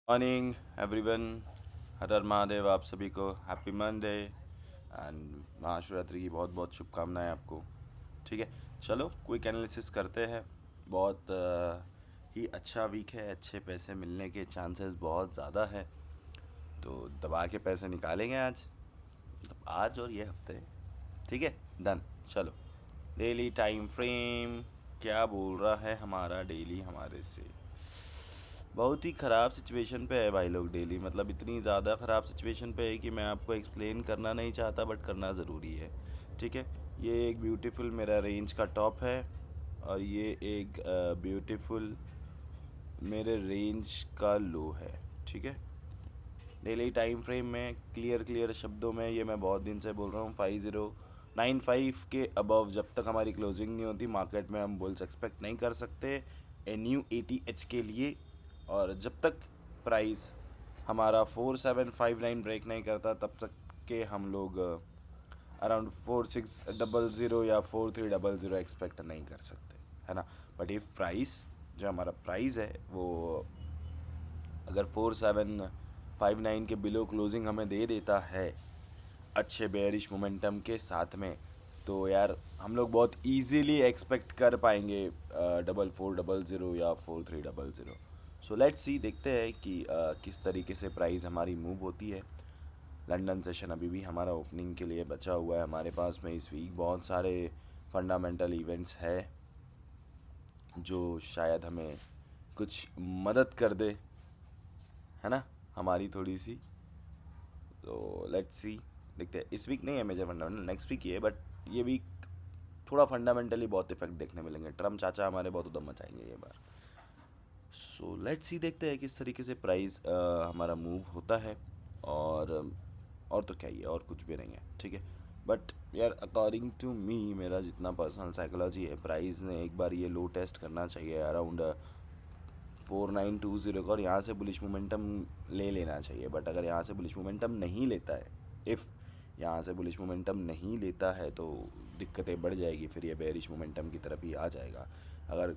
Morning everyone. Har Har Mahadev. आप सभी को हैप्पी मंडे एंड महाशिवरात्रि की बहुत बहुत शुभकामनाएं आपको। ठीक है, चलो क्विक एनालिसिस करते हैं। बहुत ही अच्छा वीक है, अच्छे पैसे मिलने के चांसेस बहुत ज़्यादा है, तो दबा के पैसे निकालेंगे आज, मतलब आज और ये हफ्ते। ठीक है, डन। चलो, डेली टाइम फ्रेम क्या बोल रहा है हमारा डेली हमारे से। बहुत ही ख़राब सिचुएशन पे है भाई लोग डेली, मतलब इतनी ज़्यादा ख़राब सिचुएशन पे है कि मैं आपको एक्सप्लेन करना नहीं चाहता, बट करना ज़रूरी है। ठीक है, ये एक ब्यूटीफुल मेरा रेंज का टॉप है, और ये एक ब्यूटीफुल मेरे रेंज का लो है। ठीक है, डेली टाइम फ्रेम में क्लियर क्लियर शब्दों में ये मैं बहुत दिन से बोल रहा हूँ, 5095 के अबव जब तक हमारी क्लोजिंग नहीं होती मार्केट में हम बुल्स एक्सपेक्ट नहीं कर सकते ए न्यू ATH के लिए। और जब तक प्राइस हमारा 4759 ब्रेक नहीं करता तब तक के हम लोग अराउंड 4600 या 4300 एक्सपेक्ट नहीं कर सकते, है ना। बट इफ प्राइस, जो हमारा प्राइस है वो अगर 4759 के बिलो क्लोजिंग हमें दे देता है अच्छे बेयरिश मोमेंटम के साथ में, तो यार हम लोग बहुत इजीली एक्सपेक्ट कर पाएंगे 4400 या 4300। सो लेट्स सी, देखते हैं कि किस तरीके से प्राइस हमारी मूव होती है। लंदन सेशन अभी भी हमारा ओपनिंग के लिए बचा हुआ है हमारे पास में। इस वीक बहुत सारे फंडामेंटल इवेंट्स है जो शायद हमें कुछ मदद कर दे, है ना, हमारी थोड़ी सी। तो लेट्स सी, देखते हैं। इस वीक नहीं है मेजर फंडामेंटल, नेक्स्ट वीक ही है, बट ये वीक थोड़ा फंडामेंटली बहुत इफेक्ट देखने मिलेंगे। ट्रम्प चाचा हमारे बहुत उधम मचाएंगे ये बार। सो लेट्स सी, देखते हैं किस तरीके से प्राइस हमारा मूव होता है। और तो क्या ही है, और कुछ भी नहीं है। ठीक है, बट यार अकॉर्डिंग टू मी, मेरा जितना पर्सनल साइकोलॉजी है, प्राइस ने एक बार ये लो टेस्ट करना चाहिए अराउंड 4920 का, और यहाँ से बुलिश मोमेंटम ले लेना चाहिए। बट अगर यहाँ से बुलिश मोमेंटम नहीं लेता है, इफ़ यहाँ से बुलिश मोमेंटम नहीं लेता है तो दिक्कतें बढ़ जाएगी, फिर ये बेरिश मोमेंटम की तरफ ही आ जाएगा। अगर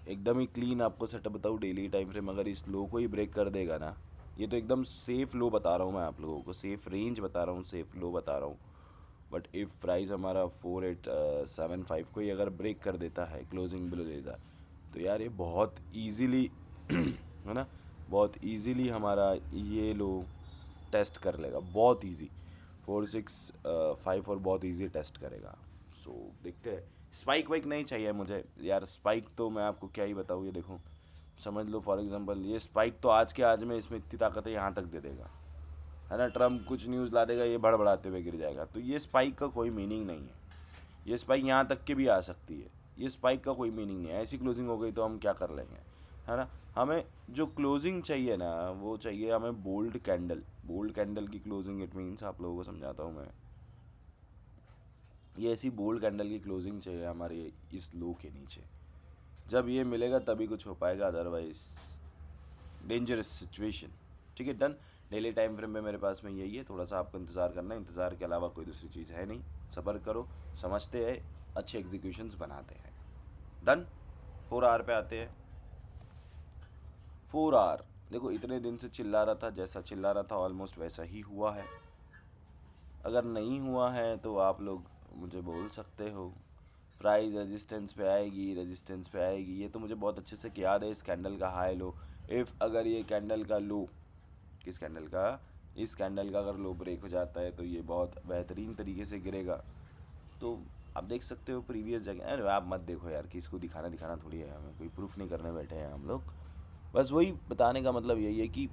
एकदम ही क्लीन आपको सेटअप बताऊँ, डेली टाइम फ्रेम अगर इस लो को ही ब्रेक कर देगा ना, ये तो एकदम सेफ़ लो बता रहा हूँ मैं आप लोगों को, सेफ़ रेंज बता रहा हूँ, सेफ़ लो बता रहा हूँ। बट इफ़ प्राइस हमारा 4875 को ही अगर ब्रेक कर देता है, क्लोजिंग बिलो देता है, तो यार ये बहुत ईजीली है ना, बहुत इजीली हमारा ये लो टेस्ट कर लेगा, बहुत इजी। 4654 बहुत इजी टेस्ट करेगा। सो देखते हैं। स्पाइक वाइक नहीं चाहिए मुझे यार, स्पाइक तो मैं आपको क्या ही बताऊँ। ये देखो, समझ लो फॉर एग्जांपल ये स्पाइक तो आज के आज में इसमें इतनी ताकत है, यहाँ तक दे देगा, है ना। ट्रम्प कुछ न्यूज़ ला देगा, ये भड़बड़ाते हुए गिर जाएगा। तो ये स्पाइक का कोई मीनिंग नहीं है। ये स्पाइक यहाँ तक के भी आ सकती है, ये स्पाइक का कोई मीनिंग नहीं है। ऐसी क्लोजिंग हो गई तो हम क्या कर लेंगे, है ना। हमें जो क्लोजिंग चाहिए ना, वो चाहिए हमें बोल्ड कैंडल। बोल्ड कैंडल की क्लोजिंग, इट मीन्स, आप लोगों को समझाता हूँ मैं, ये ऐसी बोल्ड कैंडल की क्लोजिंग चाहिए हमारे इस लो के नीचे। जब ये मिलेगा तभी कुछ हो पाएगा, अदरवाइज डेंजरस सिचुएशन। ठीक है, डन। डेली टाइम फ्रेम में मेरे पास में यही है, थोड़ा सा आपको इंतज़ार करना है, इंतज़ार के अलावा कोई दूसरी चीज़ है नहीं। सब्र करो, समझते हैं, अच्छे एग्जीक्यूशंस बनाते हैं। डन। 4 आवर पे आते हैं। 4 आवर देखो, इतने दिन से चिल्ला रहा था, जैसा चिल्ला रहा था ऑलमोस्ट वैसा ही हुआ है। अगर नहीं हुआ है तो आप लोग मुझे बोल सकते हो। प्राइस रेजिस्टेंस पे आएगी, रेजिस्टेंस पे आएगी, ये तो मुझे बहुत अच्छे से याद है। इस कैंडल का हाई लो, इफ़ अगर ये कैंडल का लो, किस कैंडल का, इस कैंडल का अगर लो ब्रेक हो जाता है तो ये बहुत बेहतरीन तरीके से गिरेगा। तो आप देख सकते हो प्रीवियस जगह। अरे आप मत देखो यार, किसको दिखाना दिखाना थोड़ी है, हमें कोई प्रूफ नहीं करने बैठे हैं हम लोग। बस वही बताने का मतलब यही है कि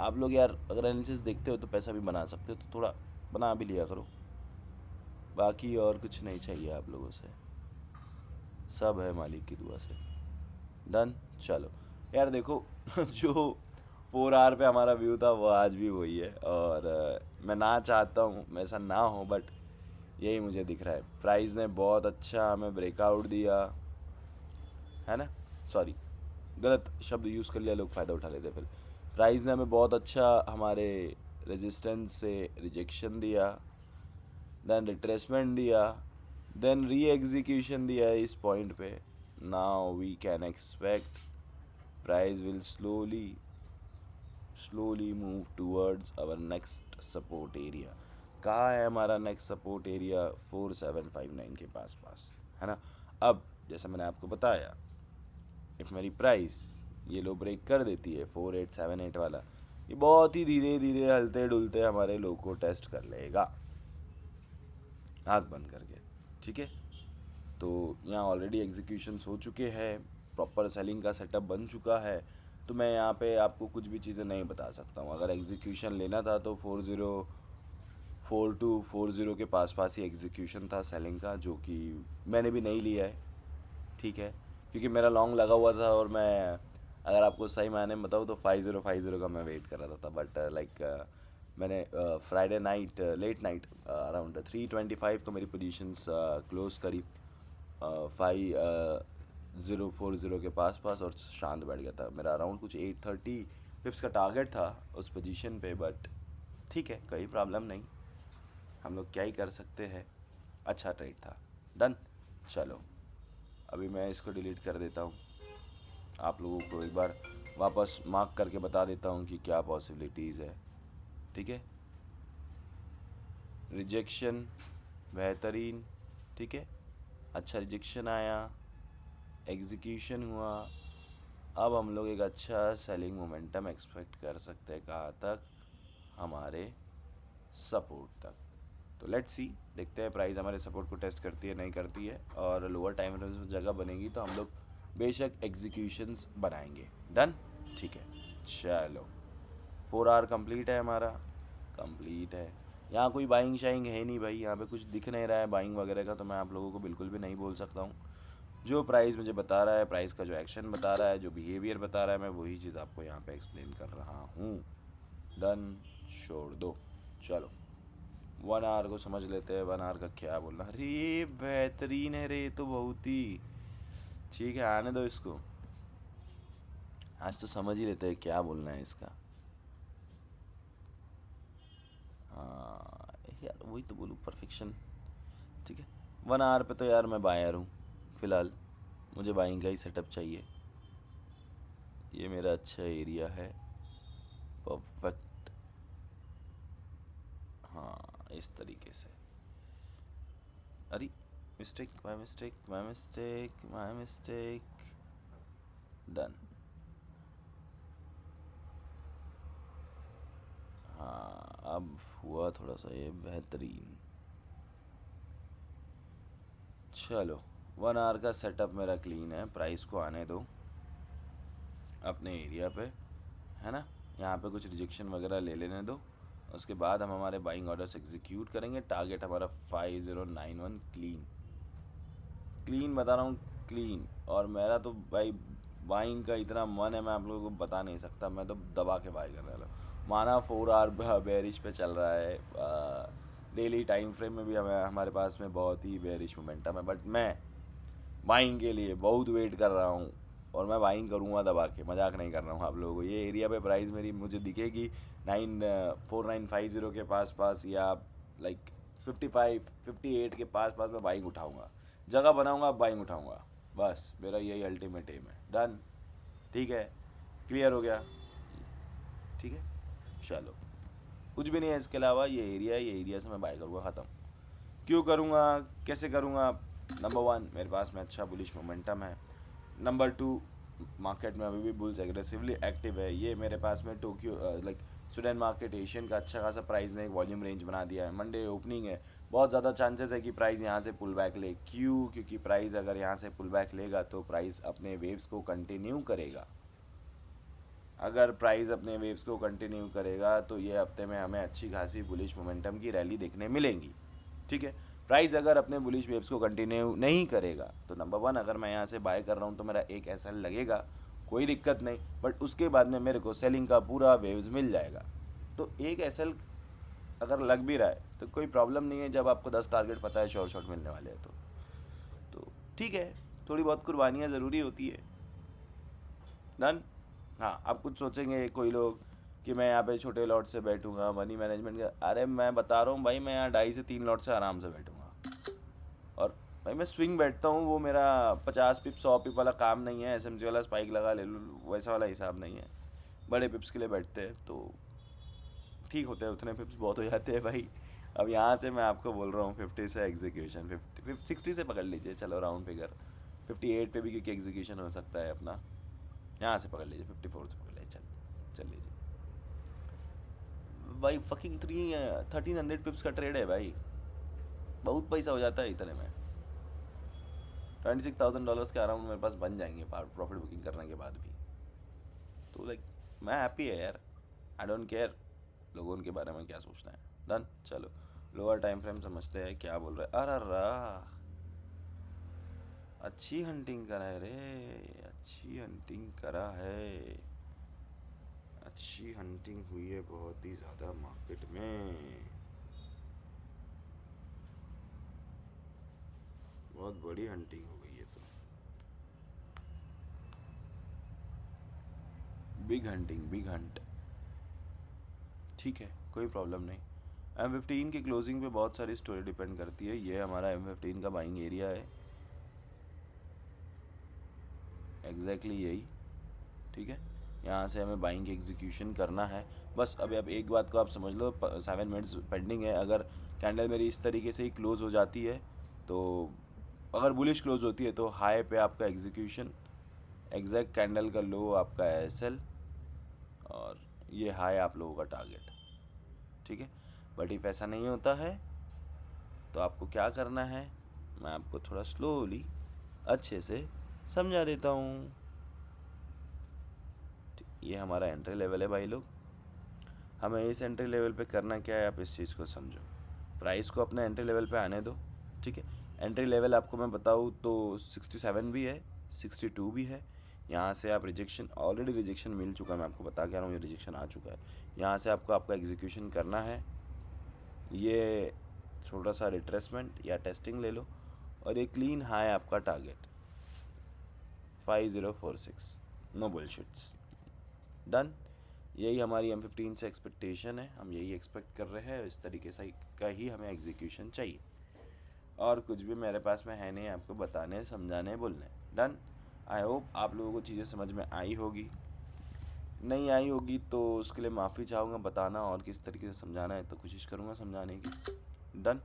आप लोग यार अगर एनालिसिस देखते हो तो पैसा भी बना सकते हो, तो थोड़ा बना भी लिया करो। बाकी और कुछ नहीं चाहिए आप लोगों से, सब है मालिक की दुआ से। डन। चलो यार देखो जो 4 आवर पे हमारा व्यू था वो आज भी वही है, और मैं ना चाहता हूँ ऐसा ना हो, बट यही मुझे दिख रहा है। प्राइस ने बहुत अच्छा हमें ब्रेकआउट दिया, है ना। सॉरी, गलत शब्द यूज़ कर लिया, लोग फ़ायदा उठा लेते फिर। प्राइस ने हमें बहुत अच्छा हमारे रेजिस्टेंस से रिजेक्शन दिया, देन रिट्रेसमेंट दिया, देन री एग्जीक्यूशन दिया है इस पॉइंट पे। Now we can expect price will slowly slowly move towards our next support area. कहाँ है हमारा नेक्स्ट सपोर्ट एरिया? 4759 के पास है ना। अब जैसा मैंने आपको बताया, इफ मेरी प्राइस ये लो ब्रेक कर देती है 4878 वाला, ये बहुत ही धीरे धीरे हलते डुलते हमारे लो को टेस्ट कर लेगा आँख बंद करके, ठीक है। तो यहाँ ऑलरेडी एग्जीक्यूशंस हो चुके हैं, प्रॉपर सेलिंग का सेटअप बन चुका है, तो मैं यहाँ पे आपको कुछ भी चीज़ें नहीं बता सकता हूँ। अगर एग्जीक्यूशन लेना था तो 4240 के पास ही एग्जीक्यूशन था सेलिंग का, जो कि मैंने भी नहीं लिया है, ठीक है, क्योंकि मेरा लॉन्ग लगा हुआ था और मैं अगर आपको सही मायने में बताऊँ तो 5050 का मैं वेट कर रहा था। बट मैंने Friday night late night around 325 को मेरी पोजीशंस क्लोज करी 5040 के पास और शांत बैठ गया था। मेरा अराउंड कुछ 830 पिप्स का टारगेट था उस पोजीशन पे, बट ठीक है, कोई प्रॉब्लम नहीं, हम लोग क्या ही कर सकते हैं। अच्छा ट्रेड था, डन। चलो अभी मैं इसको डिलीट कर देता हूँ, आप लोगों को एक बार वापस मार्क करके बता देता हूँ कि क्या पॉसिबिलिटीज़ है, ठीक है। रिजेक्शन बेहतरीन, ठीक है, अच्छा रिजेक्शन आया, एग्जीक्यूशन हुआ, अब हम लोग एक अच्छा सेलिंग मोमेंटम एक्सपेक्ट कर सकते हैं। कहाँ तक? हमारे सपोर्ट तक। तो लेट्स सी, देखते हैं प्राइस हमारे सपोर्ट को टेस्ट करती है नहीं करती है, और लोअर टाइम रेंज में जगह बनेगी तो हम लोग बेशक एग्जीक्यूशंस बनाएंगे। डन, ठीक है। चलो 4 आवर कंप्लीट है हमारा, कंप्लीट है। यहाँ कोई बाइंग शाइंग है नहीं भाई, यहाँ पे कुछ दिख नहीं रहा है बाइंग वगैरह का, तो मैं आप लोगों को बिल्कुल भी नहीं बोल सकता हूँ। जो प्राइस मुझे बता रहा है, प्राइस का जो एक्शन बता रहा है, जो बिहेवियर बता रहा है, मैं वही चीज़ आपको यहाँ पे एक्सप्लेन कर रहा हूँ। डन, छोड़ दो। चलो 1 आवर को समझ लेते हैं, 1 आवर का क्या बोलना। अरे बेहतरीन है रे, तो बहुत ही ठीक है, आने दो इसको, आज तो समझ ही लेते हैं क्या बोलना है इसका। हाँ यार, वही तो बोलूँ, परफेक्शन, ठीक है। 1 आवर पे तो यार मैं बायर हूँ फ़िलहाल, मुझे बाइंग का ही सेटअप चाहिए। ये मेरा अच्छा एरिया है, परफेक्ट, हाँ इस तरीके से। अरे माय मिस्टेक, डन। हाँ अब हुआ थोड़ा सा ये बेहतरीन। चलो 1 आवर का सेटअप मेरा क्लीन है, प्राइस को आने दो अपने एरिया पे, है ना। यहाँ पे कुछ रिजेक्शन वगैरह ले लेने दो, उसके बाद हम हमारे बाइंग ऑर्डर्स एग्जीक्यूट करेंगे। टारगेट हमारा 5091 क्लीन बता रहा हूँ, क्लीन। और मेरा तो भाई बाइंग का इतना मन है, मैं आप लोगों को बता नहीं सकता, मैं तो दबा के बाई करने वाला हूँ। माना 4 आवर बेरिश पे चल रहा है, डेली टाइम फ्रेम में भी हमारे पास में बहुत ही बेरिश मोमेंटम है, बट मैं बाइंग के लिए बहुत वेट कर रहा हूँ, और मैं बाइंग करूँगा दबा के, मजाक नहीं कर रहा हूँ आप लोगों को। ये एरिया पे प्राइस मेरी मुझे दिखेगी 4950 के पास, या लाइक 55-58 के पास मैं बाइंग उठाऊँगा, जगह बनाऊँगा, बाइंग उठाऊँगा, बस मेरा यही अल्टीमेट एम है। डन, ठीक है, क्लियर हो गया, ठीक है। चलो कुछ भी नहीं है इसके अलावा, ये एरिया है, ये एरिया से मैं बाय करूँगा, ख़त्म। क्यों करूँगा, कैसे करूँगा? नंबर 1, मेरे पास में अच्छा बुलिश मोमेंटम है। नंबर 2, मार्केट में अभी भी बुल्स एग्रेसिवली एक्टिव है। ये मेरे पास में Tokyo like student market Asian का अच्छा खासा प्राइस ने एक वॉल्यूम रेंज बना दिया है। मंडे ओपनिंग है, बहुत ज़्यादा चांसेस है कि प्राइस यहाँ से पुल बैक ले। क्यों? क्योंकि प्राइस अगर यहाँ से पुल बैक लेगा तो प्राइस अपने वेव्स को कंटिन्यू करेगा। अगर प्राइस अपने वेव्स को कंटिन्यू करेगा तो ये हफ्ते में हमें अच्छी खासी बुलिश मोमेंटम की रैली देखने मिलेंगी, ठीक है। प्राइस अगर अपने बुलिश वेव्स को कंटिन्यू नहीं करेगा तो नंबर 1, अगर मैं यहाँ से बाय कर रहा हूँ तो मेरा एक एसएल लगेगा, कोई दिक्कत नहीं, बट उसके बाद में मेरे को सेलिंग का पूरा वेव्स मिल जाएगा। तो एक एसएल अगर लग भी रहा है तो कोई प्रॉब्लम नहीं है, जब आपको 10 टारगेट पता है शॉर्ट मिलने वाले हैं तो ठीक है, थोड़ी बहुत कुर्बानियाँ ज़रूरी होती है। डन। हाँ, आप कुछ सोचेंगे कोई लोग कि मैं यहाँ पे छोटे लॉट से बैठूंगा, मनी मैनेजमेंट का, अरे मैं बता रहा हूँ भाई, मैं यहाँ 2.5 से 3 लॉट से आराम से बैठूंगा। और भाई मैं स्विंग बैठता हूँ, वो मेरा 50 पिप 100 पिप वाला काम नहीं है, एसएमसी वाला स्पाइक लगा ले लो वैसा वाला हिसाब नहीं है बड़े पिप्स के लिए बैठते हैं तो ठीक होते हैं, उतने पिप्स बहुत हो जाते हैं भाई। अब यहाँ से मैं आपको बोल रहा हूँ 50 से एग्जीक्यूशन, 60 से पकड़ लीजिए, चलो राउंड फिगर 58 पे भी क्योंकि एग्जीक्यूशन हो सकता है अपना, यहाँ से पकड़ लीजिए 54 से पकड़ लीजिए, चल लीजिए भाई। फकिंग 1300 पिप्स का ट्रेड है भाई, बहुत पैसा हो जाता है इतने में। $26,000 के अराउंड मेरे पास बन जाएंगे प्रॉफिट बुकिंग करने के बाद भी। तो लाइक मैं हैप्पी है यार, आई डोंट केयर लोगों उनके बारे में क्या सोचना है। डन, चलो लोअर टाइम फ्रेम समझते हैं क्या बोल रहे हैं। अरे अच्छी हंटिंग करा है रे, अच्छी हंटिंग करा है, अच्छी हंटिंग हुई है बहुत ही ज़्यादा मार्केट में, बहुत बड़ी हंटिंग हो गई है। तो बिग हंटिंग, बिग हंट, ठीक है कोई प्रॉब्लम नहीं। M15 की क्लोजिंग पे बहुत सारी स्टोरी डिपेंड करती है। ये हमारा M15 का बाइंग एरिया है, एग्जैक्टली यही, ठीक है। यहाँ से हमें बाइंग एग्जीक्यूशन करना है बस। अभी अब एक बात को आप समझ लो, 7 मिनट्स पेंडिंग है। अगर कैंडल मेरी इस तरीके से ही क्लोज हो जाती है तो, अगर बुलिश क्लोज होती है तो हाई पे आपका एग्जीक्यूशन, एग्जैक्ट कैंडल का लो आपका SL, और ये हाई आप लोगों का टारगेट, ठीक है। बट इफ ऐसा नहीं होता है तो आपको क्या करना है, मैं आपको थोड़ा स्लोली अच्छे से समझा देता हूँ। ये हमारा एंट्री लेवल है भाई लोग। हमें इस एंट्री लेवल पे करना क्या है, आप इस चीज़ को समझो। प्राइस को अपने एंट्री लेवल पे आने दो, ठीक है। एंट्री लेवल आपको मैं बताऊँ तो 67 भी है, 62 भी है। यहाँ से आप रिजेक्शन, ऑलरेडी रिजेक्शन मिल चुका है, मैं आपको बता के आ रहा हूँ, ये रिजेक्शन आ चुका है। यहाँ से आपको आपका एग्जीक्यूशन करना है। ये छोटा सा रिट्रेसमेंट या टेस्टिंग ले लो, और एक क्लीन हाई आपका टारगेट 5046, नो बुलशिट्स। डन, यही हमारी M15 से एक्सपेक्टेशन है, हम यही एक्सपेक्ट कर रहे हैं, इस तरीके से का ही हमें एग्जीक्यूशन चाहिए। और कुछ भी मेरे पास में है नहीं आपको बताने, समझाने, बोलने। डन, आई होप आप लोगों को चीज़ें समझ में आई होगी। नहीं आई होगी तो उसके लिए माफ़ी चाहूँगा, बताना और किस तरीके से समझाना है तो कोशिश करूँगा समझाने की। डन,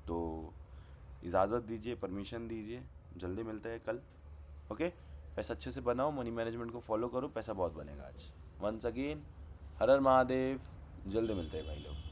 तो इजाज़त दीजिए, परमिशन दीजिए, जल्दी मिलते हैं कल। ओके, पैसा अच्छे से बनाओ, मनी मैनेजमेंट को फॉलो करो, पैसा बहुत बनेगा आज। वंस अगेन हर हर महादेव, जल्दी मिलते हैं भाई लोग।